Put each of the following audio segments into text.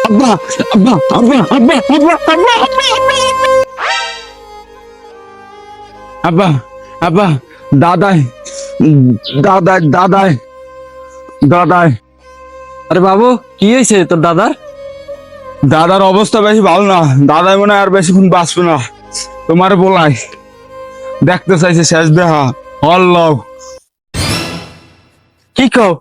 আব্বা আব্বা আব্বা আব্বা আব্বা আব্বা আব্বা আব্বা দাদাই দাদাই দাদাই দাদাই আরে বাবু, কি হয়েছে তোর দাদার? দাদার অবস্থা বেশি ভালো না। দাদাই মনে হয় আর বেশিক্ষণ বাঁচবে না। তোমার বলাই দেখতে চাইছে শেষ দেখা। হল্লাও কি কও?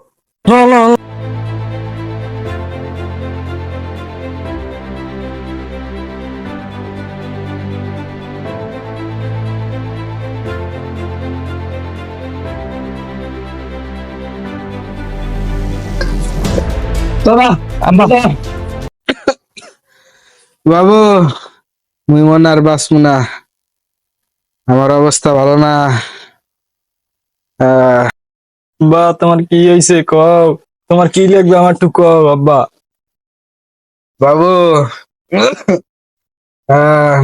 দাদা দাদা বাবু, মুই মনে আর বাঁচবো না। আমার অবস্থা ভালো না। বা তোমার কি হয়েছে কও? তোমার কি লাগবে আমার একটু কও আব্বা। বাবু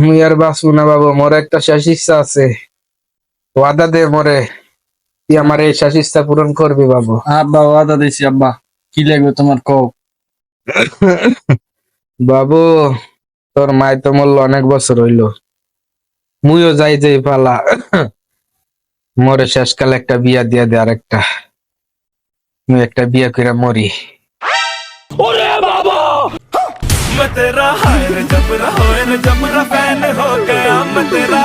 মুই আর বাঁচবো না বাবু। মোর একটা শেষ ইচ্ছা আছে। ওয়াদা দে মোরে, তুই আমার এই শেষ ইচ্ছা পূরণ করবি বাবু। আব্বা ওয়াদা দিছি আব্বা, কি লাগবে তোমার কও। বাবু, তোর মাই তো মরল অনেক বছর হইলো। মুইও যাই যাই পালা। মোরে শেষকালে একটা বিয়া দিয়া দে। আরেকটা মুই একটা বিয়া করে মরি। मैं तेरा हाय रे जबरा होए न जबरा फैन हो गया मैं तेरा